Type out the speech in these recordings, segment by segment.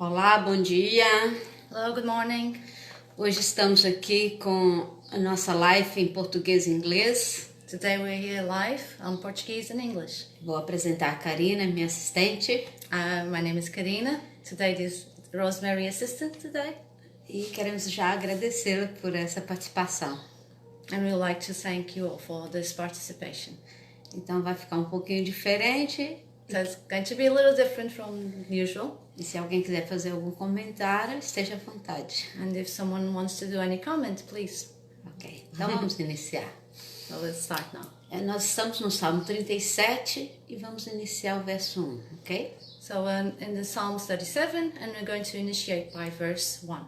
Olá, bom dia. Hello, good morning. Hoje estamos aqui com a nossa live em português e inglês. Today we're here live on Portuguese and English. Vou apresentar a Karina, minha assistente. My name is Karina. Today is Rosemary assistant today. E queremos já agradecê-la por essa participação. And we would like to thank you all for this participation. Então vai ficar um pouquinho diferente. So it's going to be a little different from usual. E se alguém quiser fazer algum comentário, esteja à vontade. And if someone wants to do any comment, please. Ok, então vamos iniciar. So let's start now. Nós estamos no Salmo 37 e vamos iniciar o verso 1, ok? So in the Psalms 37, and we're going to initiate by verse 1.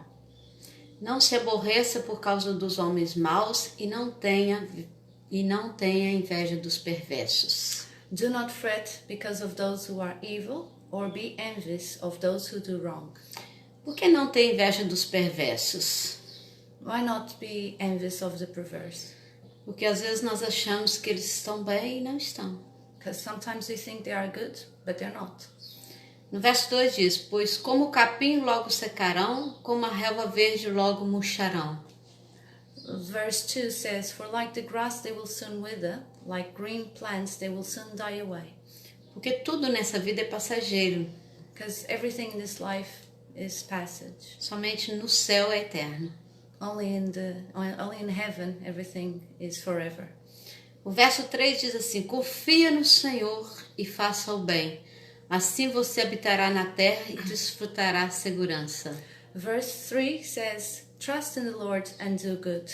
Não se aborreça por causa dos homens maus e não tenha inveja dos perversos. Do not fret because of those who are evil, or be envious of those who do wrong. Por que não ter inveja dos perversos? Why not be envious of the perverse? Porque às vezes nós achamos que eles estão bem e não estão. Because sometimes we think they are good, but they're not. No verso 2 diz, pois como o capim logo secarão, como a relva verde logo murcharão. Verse 2 says, for like the grass they will soon wither, like green plants they will soon die away. Porque tudo nessa vida é passageiro. Because everything in this life is passage. Somente no céu é eterno. Only in heaven everything is forever. O verso 3 diz assim, confia no Senhor e faça o bem. Assim você habitará na terra e desfrutará segurança. Verse 3 says, trust in the Lord and do good.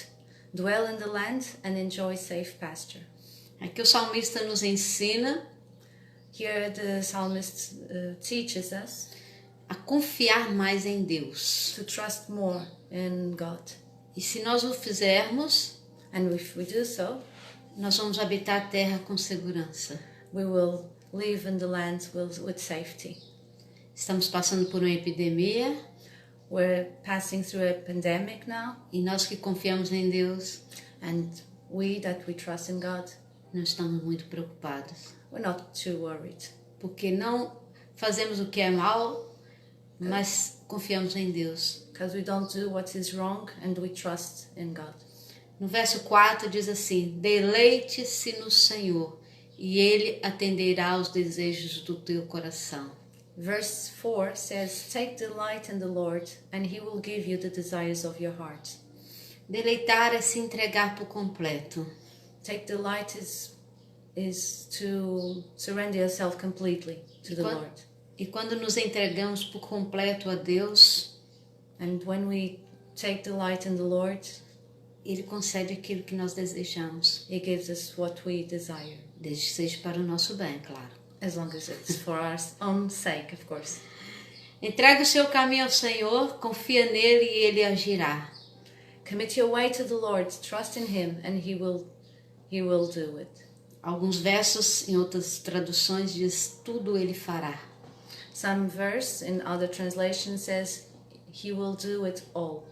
Dwell in the land and enjoy safe pasture. Aqui o salmista nos ensina Here the psalmist teaches us a confiar mais em Deus. to trust more in God. E se nós o fizermos, And if we do so, nós vamos habitar a terra com segurança. we will live in the land with safety. Estamos passando por uma epidemia We're passing through a pandemic now, e nós que confiamos em Deus and we that we trust in God, não estamos muito preocupados. we're not too worried. Porque não fazemos o que é mal, mas confiamos em Deus. Because we don't do what is wrong and we trust in God. No verso 4 diz assim, deleite-se no Senhor e Ele atenderá aos desejos do teu coração. Verse 4 says, take delight in the Lord and He will give you the desires of your heart. Deleitar é se entregar por completo. Take delight is to surrender yourself completely to the Lord. E quando nos entregamos por completo a Deus, And when we take delight in the Lord, Ele concede aquilo que nós desejamos, He gives us what we desire. desde que seja para o nosso bem, claro. As long as it's for our own sake, of course. Entrega o seu caminho ao Senhor, confia nele e Ele agirá. Commit your way to the Lord, trust in Him, and He will do it. Alguns versos em outras traduções diz tudo Ele fará. Some verse in other translation says, He will do it all.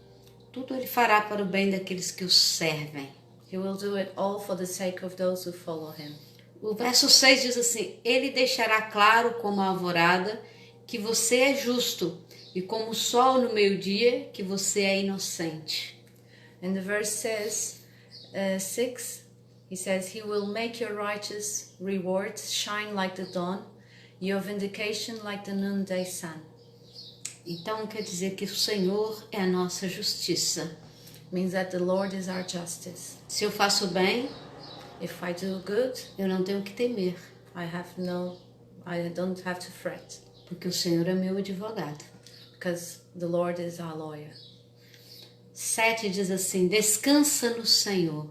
Tudo Ele fará para o bem daqueles que o servem. He will do it all for the sake of those who follow Him. O verso 6 diz assim, Ele deixará claro como a alvorada que você é justo e como o sol no meio-dia que você é inocente. And the verse says, 6, He says, He will make your righteous rewards shine like the dawn, your vindication like the noonday sun. Então quer dizer que o Senhor é a nossa justiça. Means that the Lord is our justice. Se eu faço bem, If I do good, eu não tenho que temer, I don't have to fret, porque o Senhor é meu advogado. because the Lord is our lawyer. 7 diz assim, descansa no Senhor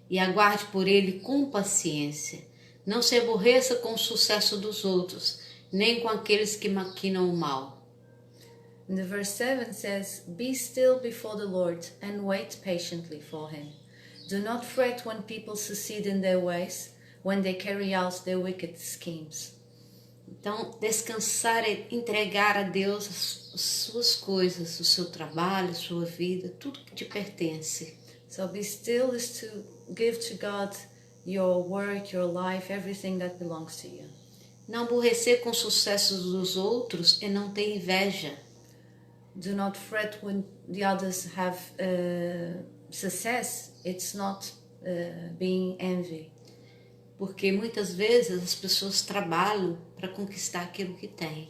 e aguarde por Ele com paciência. Não se aborreça com o sucesso dos outros, nem com aqueles que maquinam o mal. And the verse 7 says, be still before the Lord and wait patiently for Him. Do not fret when people succeed in their ways, when they carry out their wicked schemes. Então, descansar é entregar a Deus as suas coisas, o seu trabalho, a sua vida, tudo que te pertence. So be still is to give to God your work, your life, everything that belongs to you. Não aborrecer com os sucessos dos outros é não ter inveja. Do not fret when the others have success. It's not being envy. Porque muitas vezes as pessoas trabalham para conquistar aquilo que têm.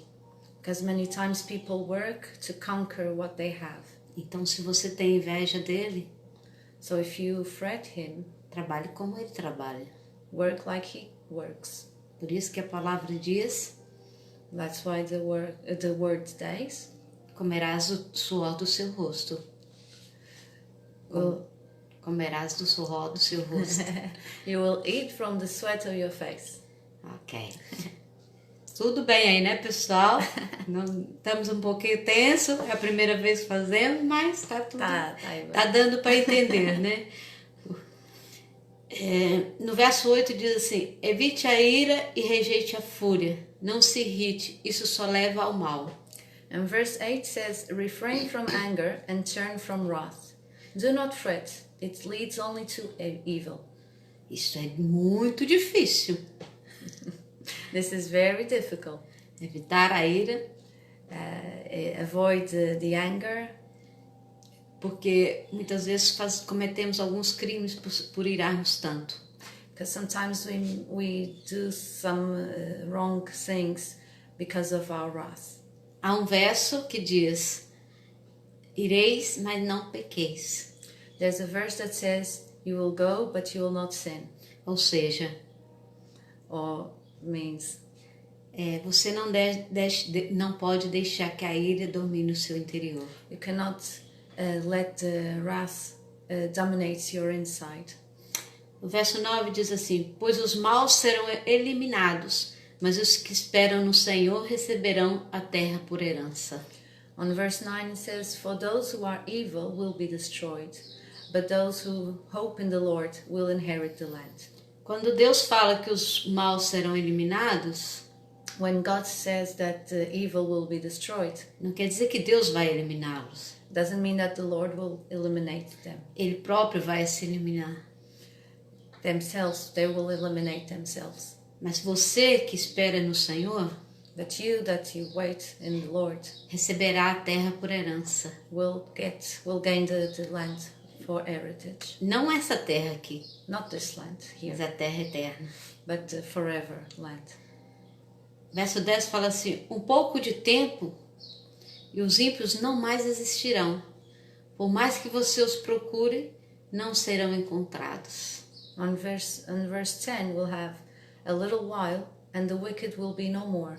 Because many times people work to conquer what they have. Então, se você tem inveja dele, So if you fret him, trabalhe como ele trabalha. work like he works. Por isso que a palavra diz: That's why the word says, comerás o suor do seu rosto. Comerás do suor do seu rosto. you will eat from the sweat of your face. Ok. Tudo bem aí, né, pessoal? Não, estamos um pouquinho tenso, é a primeira vez que fazemos, mas tá tudo. Tá dando para entender, né? No verso 8 diz assim: evite a ira e rejeite a fúria. Não se irrite, isso só leva ao mal. And verse 8 says, refrain from anger and turn from wrath. Do not fret, it leads only to evil. Isso é muito difícil. This is very difficult. Evitar a ira. Avoid the anger. Porque muitas vezes cometemos alguns crimes por irarmos tanto. Because sometimes we do some wrong things because of our wrath. Há um verso que diz: ireis, mas não pequeis. There's a verse that says, you will go, but you will not sin. Ou seja, Or means, você não pode deixar que a ira domine o seu interior. you cannot let the wrath dominate your inside. O verso 9 diz assim: pois os maus serão eliminados, mas os que esperam no Senhor receberão a terra por herança. On verse 9 it says, for those who are evil will be destroyed, but those who hope in the Lord will inherit the land. Quando Deus fala que os maus serão eliminados, when God says that the evil will be destroyed, não quer dizer que Deus vai eliminá-los. Doesn't mean that the Lord will eliminate them. Ele próprio vai se eliminar. Themselves, they will eliminate themselves. Mas você que espera no Senhor, But you that you wait in the Lord, receberá a terra por herança. will gain the land for heritage. Não essa terra aqui, Not this land here, mas a terra eterna. but the forever land. Verso 10 fala assim: um pouco de tempo e os ímpios não mais existirão. Por mais que você os procure, não serão encontrados. On verse 10 we'll have a little while and the wicked will be no more.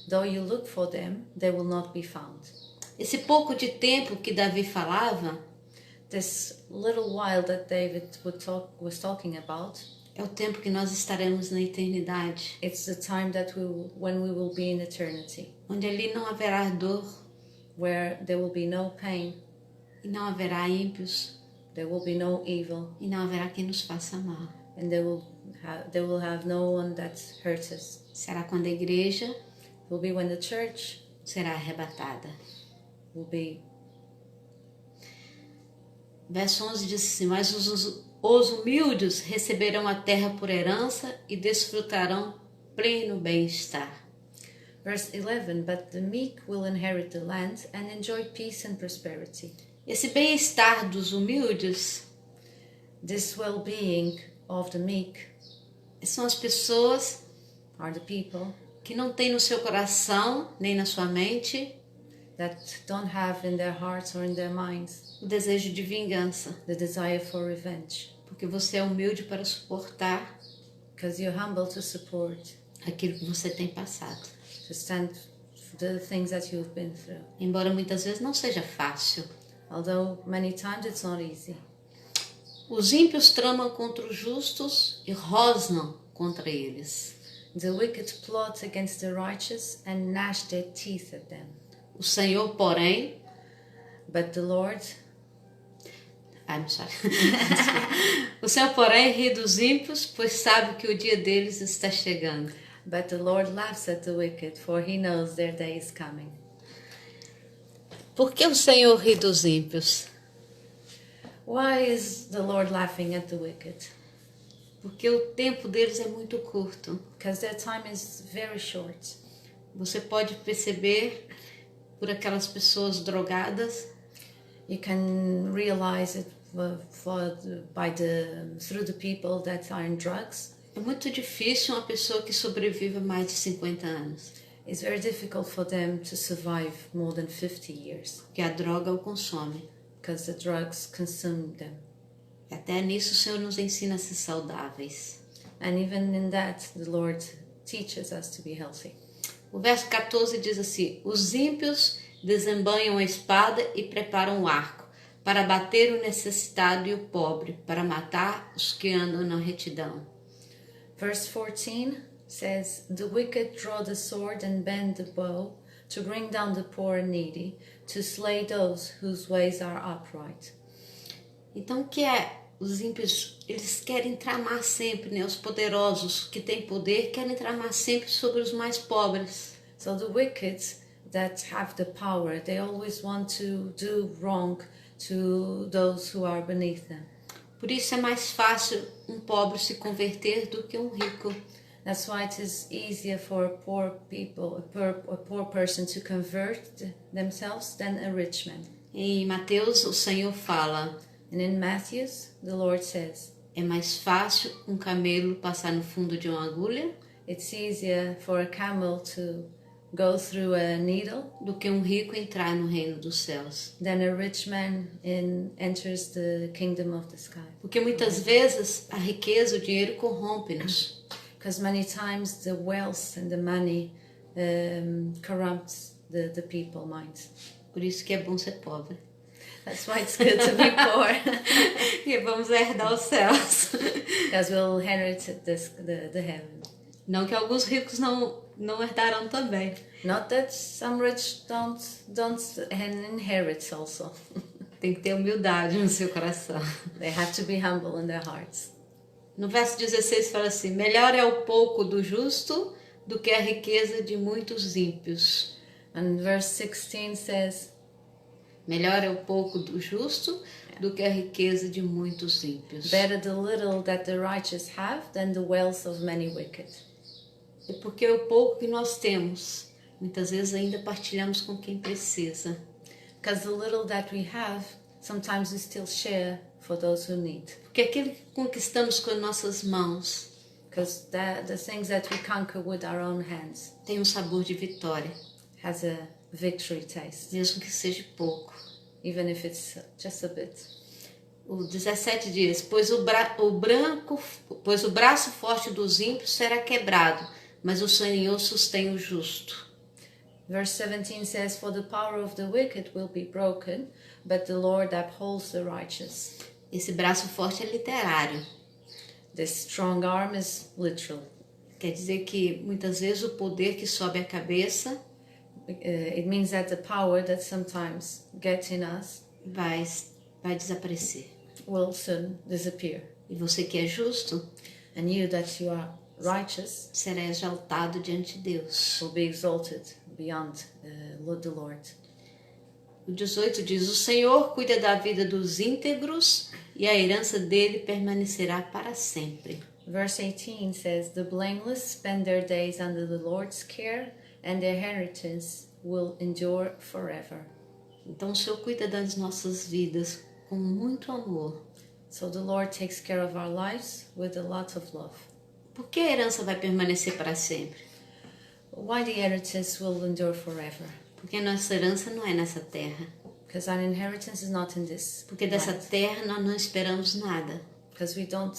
Though you look for them, they will not be found. Esse pouco de tempo que Davi falava This little while that David was talking about, é o tempo que nós estaremos na eternidade, it's the time that when we will be in eternity, onde ali não haverá dor, where there will be no pain, e não haverá ímpios, there will be no evil, e não haverá quem nos faça mal. and they will have no one that hurts us. Será quando a igreja It will be when the church será arrebatada. will be. Verso 11 diz assim: mas os humildes receberão a terra por herança e desfrutarão pleno bem-estar. Verse 11, but the meek will inherit the land and enjoy peace and prosperity. Esse bem-estar dos humildes This well-being of the meek são as pessoas are the people que não têm no seu coração nem na sua mente that don't have in their hearts or in their minds o desejo de vingança, the desire for revenge, porque você é humilde para suportar because you're humble to support, aquilo que você tem passado. to stand for the things that you've been through. Embora muitas vezes não seja fácil. Although many times it's not easy. Os ímpios tramam contra os justos e rosnam contra eles. The wicked plot against the righteous and gnash their teeth at them. O Senhor, porém, But the Lord, I'm sorry. O Senhor, porém, ri dos ímpios, pois sabe que o dia deles está chegando. but the Lord laughs at the wicked, for he knows their day is coming. Por que o Senhor ri dos ímpios? Why is the Lord laughing at the wicked? Porque o tempo deles é muito curto. because their time is very short. Você pode perceber por aquelas pessoas drogadas, You can realize it through the people that are in drugs. é muito difícil uma pessoa que sobreviva mais de 50 anos, It's very difficult for them to survive more than 50 years porque a droga o consome. because the drugs consume them. E até nisso o Senhor nos ensina a ser saudáveis. And even in that, the Lord teaches us to be healthy. O verso 14 diz assim: os ímpios desembanham a espada e preparam o arco, para bater o necessitado e o pobre, para matar os que andam na retidão. Verse 14 says, the wicked draw the sword and bend the bow to bring down the poor and needy, to slay those whose ways are upright. Então o que é? Os ímpios, eles querem tramar sempre, né? Os poderosos que têm poder querem tramar sempre sobre os mais pobres. So the wicked that have the power, they always want to do wrong to those who are beneath them. Por isso é mais fácil um pobre se converter do que um rico. That's why it is easier for a poor person to convert themselves than a rich man. Em Mateus, o Senhor fala: And in Matthews, the Lord says, é mais fácil um camelo passar no fundo de uma agulha it's easier for a camel to go through a needle do que um rico entrar no reino dos céus. than a rich man enters the kingdom of the sky. Porque muitas vezes a riqueza, o dinheiro corrompe-nos. Because many times the wealth and the money corrupts the people minds. Por isso que é bom ser pobre. That's why it's good to be poor. E vamos herdar os céus. Because we'll inherit the heaven. Não que alguns ricos não herdarão também. Not that some rich don't inherit also. Tem que ter humildade no seu coração. They have to be humble in their hearts. No verso 16 fala assim: melhor é o pouco do justo do que a riqueza de muitos ímpios. And verse 16 says, melhor é o pouco do justo do que a riqueza de muitos ímpios. better the little that the righteous have than the wealth of many wicked. É porque o pouco que nós temos, muitas vezes ainda partilhamos com quem precisa. Because the little that we have, sometimes we still share for those who need. Porque aquilo que conquistamos com nossas mãos Because the things that we conquer with our own hands tem um sabor de vitória, has a victory taste, mesmo que seja pouco. even if it's just a bit. O 17 diz: pois o braço forte dos ímpios será quebrado, mas o Senhor sustém o justo. Verse 17 says, for the power of the wicked will be broken, but the Lord upholds the righteous. Esse braço forte é literário. This strong arm is literal. Quer dizer que muitas vezes o poder que sobe a cabeça It means that the power that sometimes gets in us vai desaparecer. will soon disappear. E você que é justo And you that you are righteous será exaltado diante de Deus. will be exalted beyond the Lord. O 18 diz: o Senhor cuida da vida dos íntegros e a herança dele permanecerá para sempre. Verse 18 says, the blameless spend their days under the Lord's care, and their inheritance will endure forever. Então o Senhor cuida das nossas vidas com muito amor. So the Lord takes care of our lives with a lot of love. Por que a herança vai permanecer para sempre? Why the inheritance will endure forever? Porque a nossa herança não é nessa terra. Because our inheritance is not in this Porque dessa land. terra nós não esperamos nada. Because we don't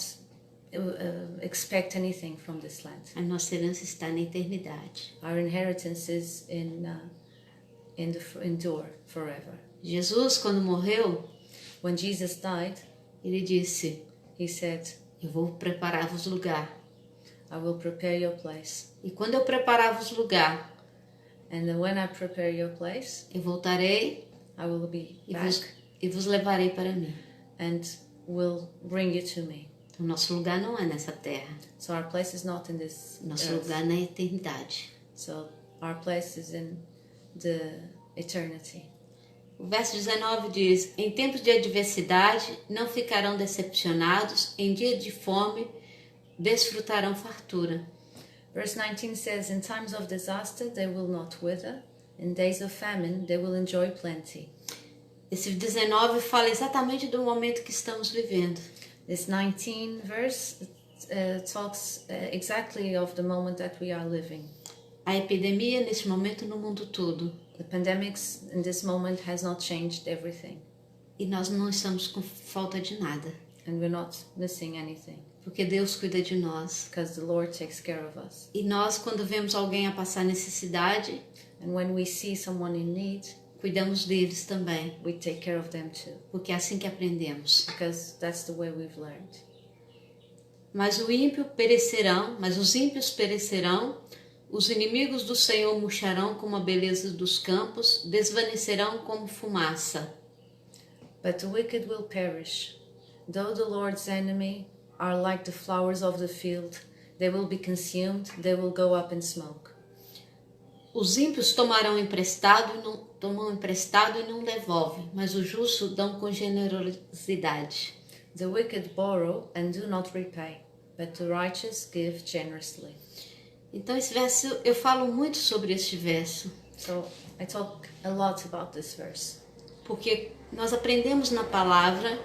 expect anything from this land. A nossa herança está na eternidade. Our inheritance is endure forever. Jesus, quando morreu, When Jesus died, ele disse: he said, eu vou preparar-vos lugar. I will prepare your place. E quando eu preparar-vos lugar, And then when I prepare your place, eu voltarei I will be e back vos levarei para mim. and will bring you to me. O nosso lugar não é nessa terra. So our place is not in this Nosso earth. lugar é na eternidade. So our place is in the eternity. O verso 19 diz: em tempos de adversidade não ficarão decepcionados, em dia de fome desfrutarão fartura. Verse 19 says, in times of disaster they will not wither, in days of famine they will enjoy plenty. Esse 19 fala exatamente do momento que estamos vivendo. This 19 verse talks exactly of the moment that we are living. A epidemia nesse momento no mundo todo. The pandemics in this moment has not changed everything. E nós não estamos com falta de nada. And we're not missing anything. Porque Deus cuida de nós. Because the Lord takes care of us. E nós, quando vemos alguém a passar necessidade, and when we see someone in need, cuidamos deles também. We take care of them too. Porque é assim que aprendemos. Because that's the way we've learned. Mas os ímpios perecerão, os inimigos do Senhor murcharão como a beleza dos campos, desvanecerão como fumaça. But the wicked will perish. Though the Lord's enemy are like the flowers of the field, they will be consumed, they will go up in smoke. Os ímpios tomam emprestado e não devolvem, mas os justos dão com generosidade. The wicked borrow and do not repay, but the righteous give generously. Então esse verso, eu falo muito sobre este verso. So I talk a lot about this verse. Porque nós aprendemos na palavra,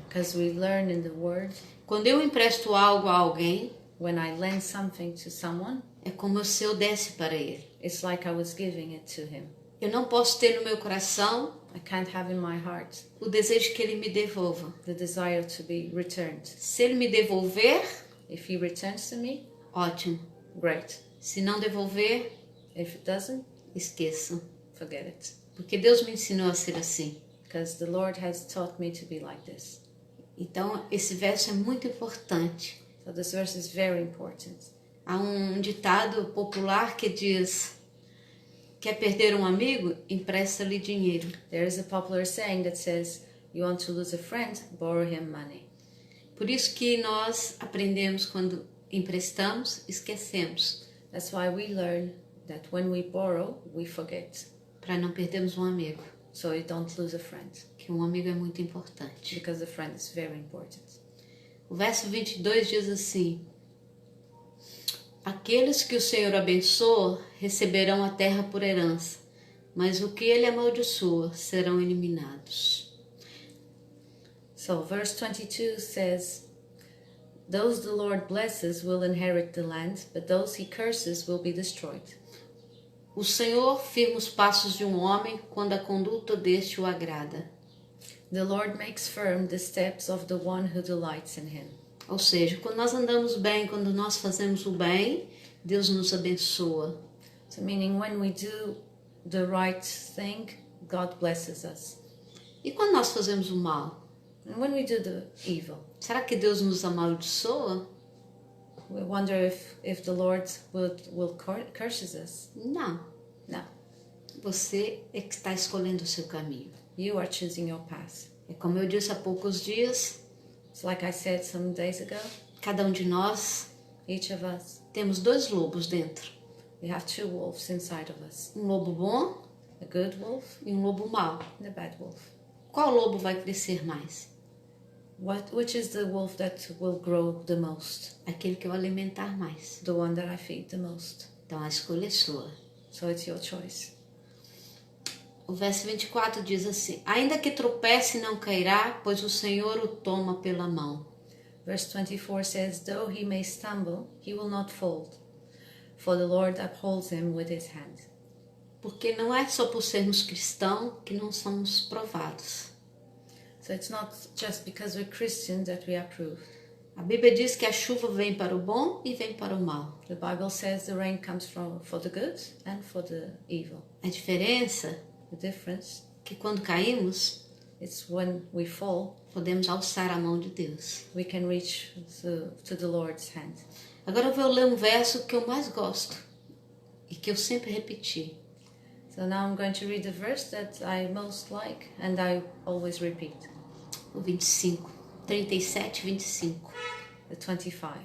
because we learn in the word. Quando eu empresto algo a alguém, when I lend something to someone, é como se eu desse para ele. It's like I was giving it to him. Eu não posso ter no meu coração I can't have in my heart o desejo que ele me devolva. The desire to be returned. Se ele me devolver, if he returns to me, ótimo. Great. Se não devolver, if it doesn't, esqueça. Forget it. Porque Deus me ensinou a ser assim. Because the Lord has taught me to be like this. Então esse verso é muito importante. So this verse is very important. Há um ditado popular que diz: quer perder um amigo? Empresta-lhe dinheiro. There is a popular saying that says, you want to lose a friend, borrow him money. Por isso que nós aprendemos quando emprestamos, esquecemos. That's why we learn that when we borrow, we forget. Para não perdermos um amigo. So you don't lose a friend. Que um amigo é muito importante. Because a friend is very important. O verso 22 diz assim: aqueles que o Senhor abençoa receberão a terra por herança, mas o que ele amaldiçoa serão eliminados. So verse 22 says, those the Lord blesses will inherit the land, but those he curses will be destroyed. O Senhor firma os passos de um homem quando a conduta deste o agrada. The Lord makes firm the steps of the one who delights in him. Ou seja, quando nós andamos bem, quando nós fazemos o bem, Deus nos abençoa. So meaning when we do the right thing, God blesses us. E quando nós fazemos o mal? And when we do the evil, será que Deus nos amaldiçoa? We wonder if the Lord will curses us. Não. No. Você é que está escolhendo o seu caminho. You are choosing your path. É como eu disse há poucos dias. It's like I said some days ago. Cada de nós, each of us, temos dois lobos dentro. We have two wolves inside of us. Um lobo bom, a good wolf, e um lobo mau. And a bad wolf. Qual lobo vai crescer mais? Which is the wolf that will grow the most? Aquele que eu alimentar mais. The one that I feed the most. Então a escolha é sua. So it's your choice. O verso 24 diz assim: ainda que tropece não cairá, pois o Senhor o toma pela mão. Verse 24 says, though he may stumble, he will not fall, for the Lord upholds him with his hand. Porque não é só por sermos cristãos que não somos provados. So it's not just because we're Christians that we are proved. A Bíblia diz que a chuva vem para o bom e vem para o mal. The Bible says the rain comes for the good and for the evil. A diferença, the difference, que quando caímos, it's when we fall, podemos alçar a mão de Deus. We can reach to the Lord's hand. Agora eu vou ler um verso que eu mais gosto e que eu sempre repeti. So now I'm going to read the verse that I most like and I always repeat. O 25, 37, 25. The 25.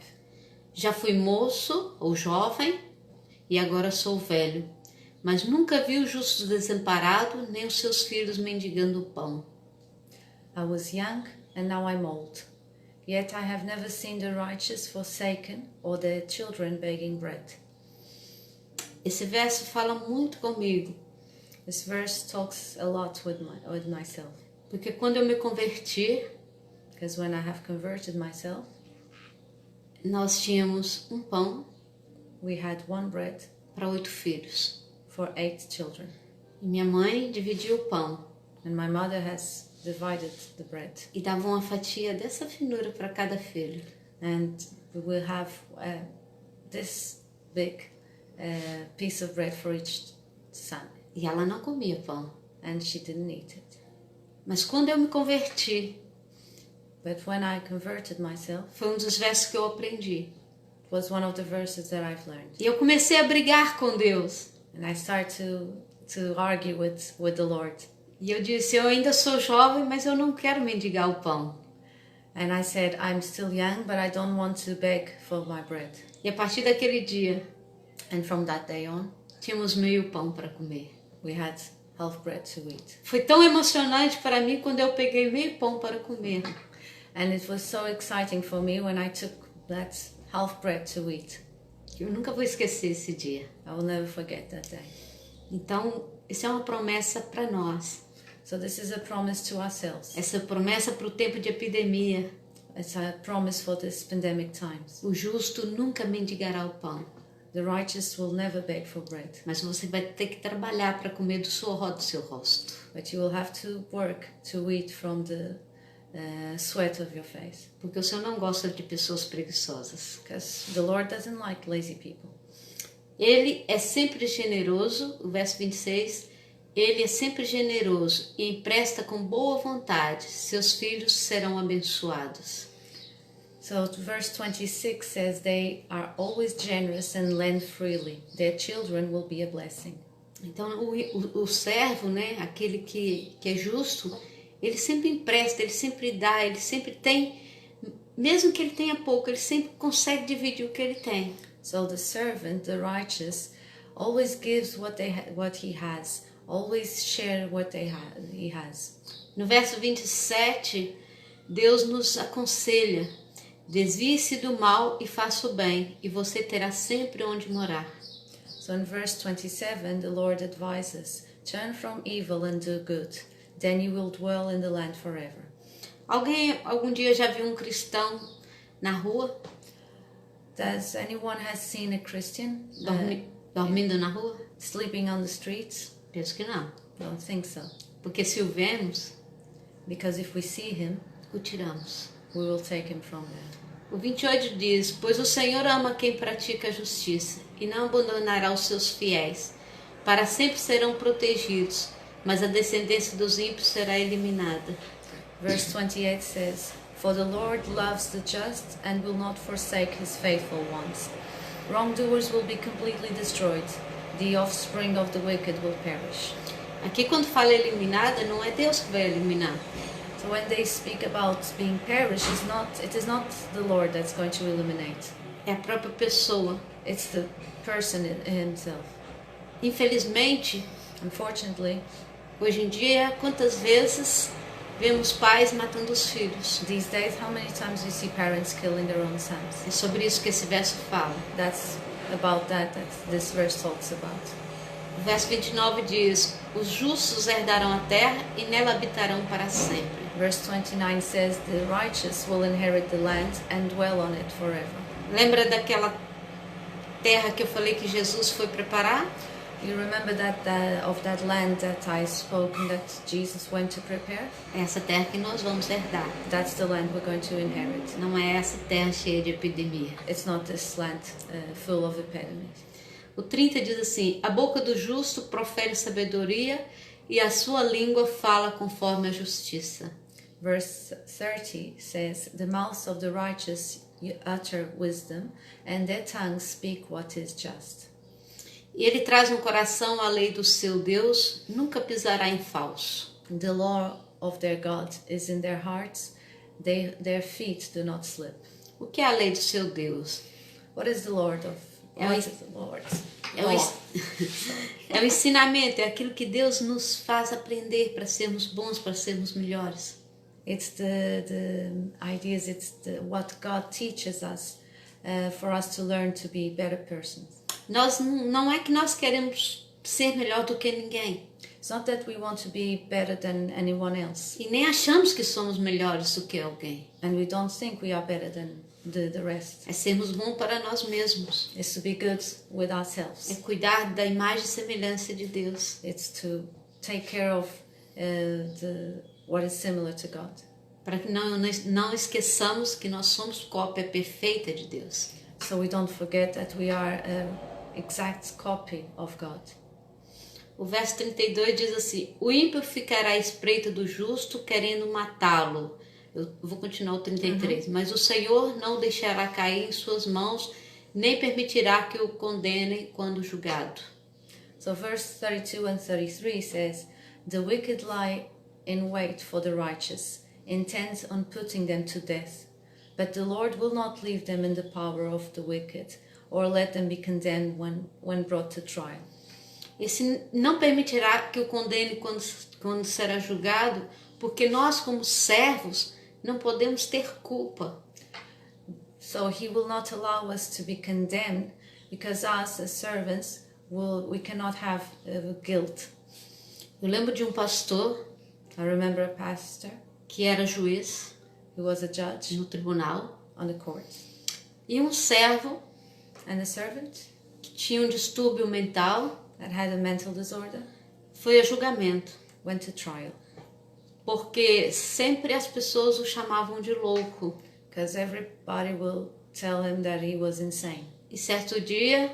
Já fui moço ou jovem e agora sou velho, mas nunca vi o justo desamparado, nem os seus filhos mendigando o pão. I was young and now I'm old. Yet I have never seen the righteous forsaken or their children begging bread. Esse verso fala muito comigo, This verse talks a lot with myself. porque quando eu me converti, Because when I have converted myself, nós tínhamos um pão we had one bread para 8 filhos. for 8 children. E minha mãe dividia o pão And my mother has divided the bread. e dava uma fatia dessa finura para cada filho. And we will have this big piece of bread for each son. E ela não comia pão. And she didn't eat it. Mas quando eu me converti, But when I converted myself, foi um dos versos que eu aprendi. it was one of the verses that I've learned. E eu comecei a brigar com Deus. And I start to argue with the Lord. E eu disse, eu ainda sou jovem, mas eu não quero mendigar o pão. And I said, I'm still young, but I don't want to beg for my bread. E a partir daquele dia, And from that day on, tínhamos meio pão para comer. we had half bread to eat. Foi tão emocionante para mim quando eu peguei meio pão para comer. And it was so exciting for me when I took that half bread to eat. Eu nunca vou esquecer esse dia. I will never forget that day. Então, isso é uma promessa para nós. So this is a promise to ourselves. Essa promessa para o tempo de epidemia. It's a promise for this pandemic times. O justo nunca mendigará o pão. The righteous will never beg for bread, Mas você vai ter que trabalhar para comer do suor do seu rosto. but you will have to work to eat from the sweat of your face. Porque o Senhor não gosta de pessoas preguiçosas. Because the Lord doesn't like lazy people. Ele é sempre generoso, o verso 26, ele é sempre generoso e empresta com boa vontade, seus filhos serão abençoados. So verse 26 says they are always generous and lend freely. Their children will be a blessing. Então o servo, né, aquele que é justo, ele sempre empresta, ele sempre dá, ele sempre tem, mesmo que ele tenha pouco, ele sempre consegue dividir o que ele tem. So the servant, the righteous, always gives what he has, always share what he has. No verso 27, Deus nos aconselha: desvie-se do mal e faça o bem, e você terá sempre onde morar. So in verse 27, the Lord advises, turn from evil and do good, then you will dwell in the land forever. Alguém algum dia já viu um cristão na rua, Does anyone has seen a Christian dormindo na rua? sleeping on the streets? Penso que não. Don't think so. Porque se o vemos, Because if we see him, o tiramos. we will take him from there. O 28 diz: pois o Senhor ama quem pratica a justiça e não abandonará os seus fiéis. Para sempre serão protegidos, mas a descendência dos ímpios será eliminada. Verse 28 says, for the Lord loves the just and will not forsake his faithful ones. Wrongdoers will be completely destroyed. The offspring of the wicked will perish. Aqui quando fala eliminada, não é Deus que vai eliminar. So when they speak about being perished, it is not the Lord that's going to eliminate. É a própria pessoa. It's the person himself. Infelizmente, Unfortunately, hoje em dia, quantas vezes vemos pais matando os filhos? these days, how many times we see parents killing their own sons? É sobre isso que esse verso fala. That's about that this verse talks about. O verso 29 diz: os justos herdarão a terra e nela habitarão para sempre. Verse 29 says, the righteous will inherit the land and dwell on it forever. Lembra daquela terra que eu falei que Jesus foi preparar? You remember of that land that I spoke and that Jesus went to prepare? É essa terra que nós vamos herdar. That's the land we're going to inherit. Não é essa terra cheia de epidemia. It's not this land full of epidemics. O 30 diz assim: a boca do justo profere sabedoria e a sua língua fala conforme a justiça. Verse 30 says, the mouths of the righteous utter wisdom, and their tongues speak what is just. E ele traz no coração a lei do seu Deus, nunca pisará em falso. The law of their God is in their hearts, their feet do not slip. O que é a lei do seu Deus? What is the Lord of? What is the Lord? É o ensinamento, é aquilo que Deus nos faz aprender para sermos bons, para sermos melhores. It's the ideas, it's what God teaches us for us to learn to be better persons. Não é que nós queremos ser melhor do que ninguém. It's not that we want to be better than anyone else. E nem achamos que somos melhores do que alguém. And we don't think we are better than the rest. É sermos bons para nós mesmos. It's to be good with ourselves. É cuidar da imagem e semelhança de Deus. It's to take care of what is similar to God. Para que não esqueçamos que nós somos cópia perfeita de Deus. So we don't forget that we are an exact copy of God. O verso 32 diz assim: o ímpio ficará à espreita do justo, querendo matá-lo. Eu vou continuar o 33. Mas o Senhor não o deixará cair em suas mãos, nem permitirá que o condenem quando julgado. So verse 32 and 33 says, the wicked lie in wait for the righteous, intent on putting them to death. But the Lord will not leave them in the power of the wicked, or let them be condemned when brought to trial. Esse não permitirá que o condene quando será julgado, porque nós, como servos, não podemos ter culpa. So he will not allow us to be condemned, because us as servants, we cannot have guilt. Eu lembro de um pastor I remember a pastor que era juiz who was a judge no tribunal on the court, e um servo and a servant que tinha um distúrbio mental that had a mental disorder foi a julgamento, went to trial, porque sempre as pessoas o chamavam de louco. because everybody will tell him that he was insane. E certo dia,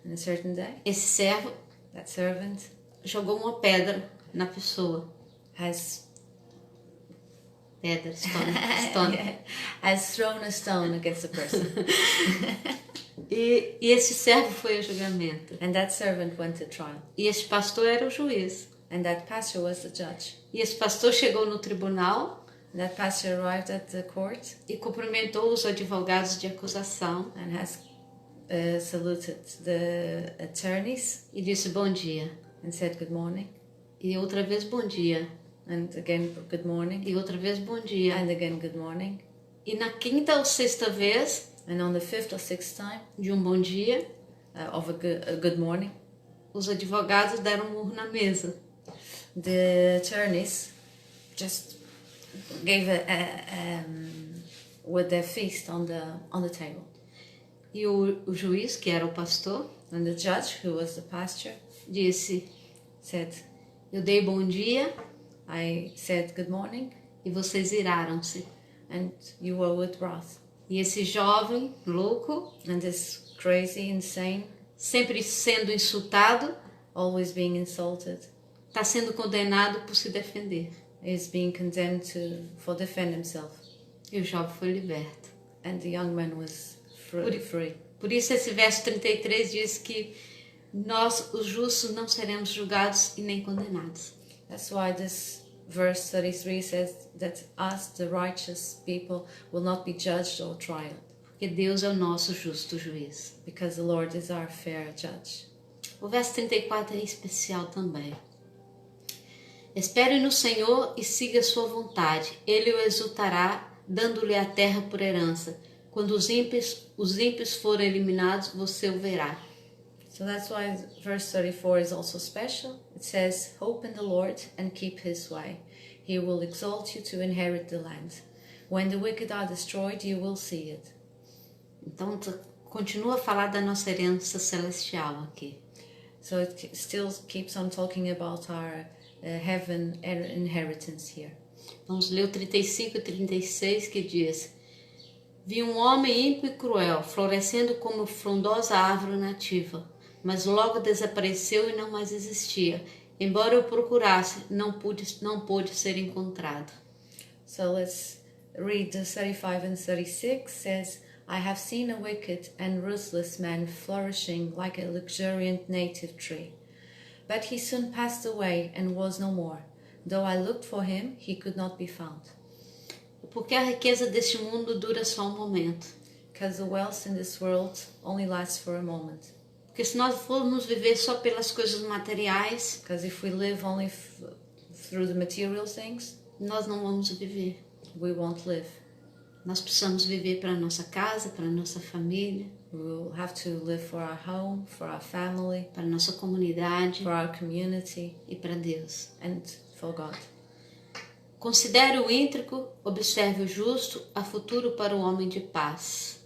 And a certain day, esse servo that servant jogou uma pedra na pessoa. has Pedra, stone. has thrown a stone against the person. E esse servo foi a julgamento. And that servant went to trial. E esse pastor era o juiz. And that pastor was the judge. E esse pastor chegou no tribunal And that pastor arrived at the court e cumprimentou os advogados de acusação and has saluted the attorneys e disse bom dia. and said good morning. E outra vez bom dia. And again, good morning. E outra vez bom dia. And again, good morning. E na quinta ou sexta vez And on the fifth or sixth time de um bom dia, of a good morning, os advogados deram um murro na mesa. the attorneys just gave with their fist on the table. E o juiz, que era o pastor, And the judge, who was the pastor, disse: said, eu dei bom dia I said good morning, e vocês iraram-se. and you were with wrath. E esse jovem louco, And this crazy, insane, sempre sendo insultado, always being insulted, está sendo condenado por se defender. is being condemned for defend himself. E o jovem foi liberto. And the young man was free. Por isso esse verso 33 diz que nós, os justos, não seremos julgados e nem condenados. That's why this verse 33 says that us, the righteous people, will not be judged or tried, Porque Deus é o nosso justo juiz. because the Lord is our fair judge. O verso 34 é especial também. Espere no Senhor e siga sua vontade. Ele o exultará, dando-lhe a terra por herança. Quando os ímpios forem eliminados, você o verá. So that's why verse 34 is also special. It says, hope in the Lord and keep his way. He will exalt you to inherit the land. When the wicked are destroyed, you will see it. Então, continua a falar da nossa herança celestial aqui. So it still keeps on talking about our heaven inheritance here. Vamos ler o 35 e 36 que diz: vi um homem ímpio e cruel, florescendo como frondosa árvore nativa, mas logo desapareceu e não mais existia. Embora eu procurasse, não pôde ser encontrado. So let's read the 35 and 36 says, I have seen a wicked and ruthless man flourishing like a luxuriant native tree. But he soon passed away and was no more. Though I looked for him, he could not be found. Porque a riqueza deste mundo dura só um momento. Because the wealth in this world only lasts for a moment. Porque se nós formos viver só pelas coisas materiais, Because if we live only through the material things, nós não vamos viver. we won't live. Nós precisamos viver para a nossa casa, para a nossa família, We will have to live for our home, for our family, para a nossa comunidade for our community, e para Deus. and for God. Considere o íntegro, observe o justo, há futuro para o homem de paz.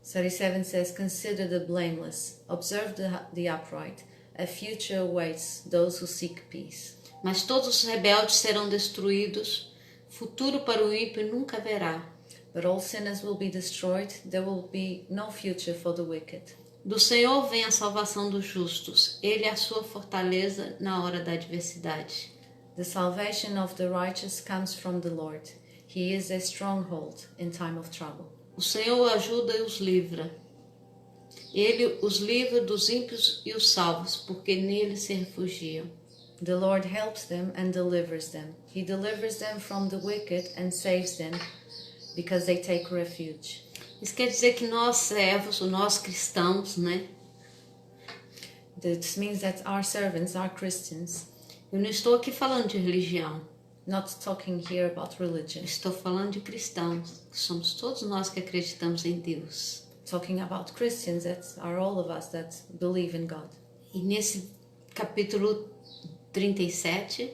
37 says, consider the blameless, observe the upright, a future awaits those who seek peace. Mas todos os rebeldes serão destruídos, futuro para o ímpio nunca haverá. But all sinners will be destroyed, there will be no future for the wicked. Do Senhor vem a salvação dos justos, Ele é a sua fortaleza na hora da adversidade. The salvation of the righteous comes from the Lord. He is a stronghold in time of trouble. O Senhor o ajuda e os livra. Ele os livra dos ímpios e os salvos, porque nele se refugiam. The Lord helps them and delivers them. He delivers them from the wicked and saves them because they take refuge. Isso quer dizer que nós servos, nós cristãos, né? This means that our servants are Christians. Eu não estou aqui falando de religião. Not talking here about religion. Estou falando de cristãos, que somos todos nós que acreditamos em Deus. Talking about Christians, that are all of us that believe in God. E nesse capítulo 37,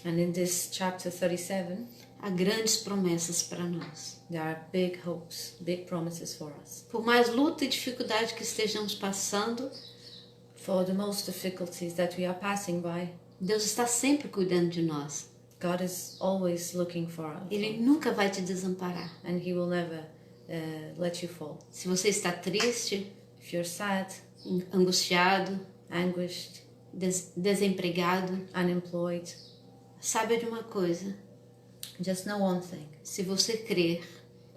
And in this chapter 37, há grandes promessas para nós. there are big hopes, big promises for us. Por mais luta e dificuldade que estejamos passando, For the most difficulties that we are passing by, Deus está sempre cuidando de nós. God is always looking for us. Ele nunca vai te desamparar. And He will never let you fall. Se você está triste, If you're sad, angustiado, anguished, desempregado, unemployed, saiba de uma coisa. just know one thing. Se você crer,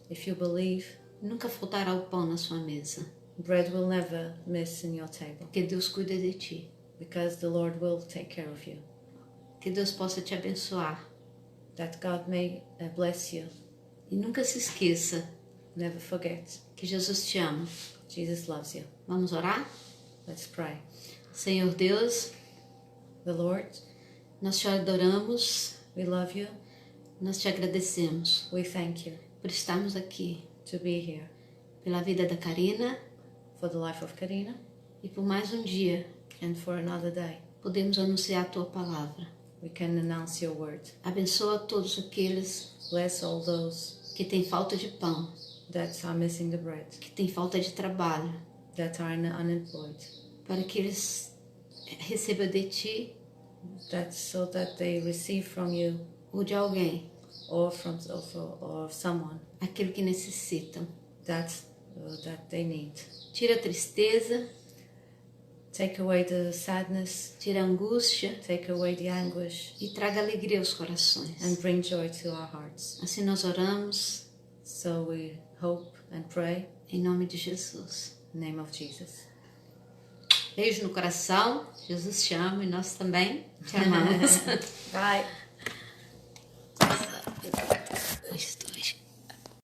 If you believe, nunca faltará o pão na sua mesa, bread will never miss in your table, porque Deus cuida de ti. because the Lord will take care of you. Que Deus possa te abençoar. That God may bless you. E nunca se esqueça Never forget, que Jesus te ama. Jesus loves you. Vamos orar? Let's pray. Senhor Deus, The Lord, nós te adoramos, we love you. nós te agradecemos We thank you por estarmos aqui, to be here, pela vida da Karina for the life of Karina, e por mais um dia and for another day. podemos anunciar a tua palavra. We can announce your word. Abençoa todos aqueles Bless all those que têm falta de pão, that are missing the bread, que têm falta de trabalho, that are unemployed, para que eles recebam de ti that so that they receive from you ou de alguém or from or someone aquilo que necessitam. that they need. Tira a tristeza, Take away the sadness, tira a angústia take away the anguish, e traga alegria aos corações. and bring joy to our hearts. Assim nós oramos So we hope and pray em nome de Jesus. in the name of Jesus. Beijo no coração. Jesus te ama e nós também te amamos. Bye.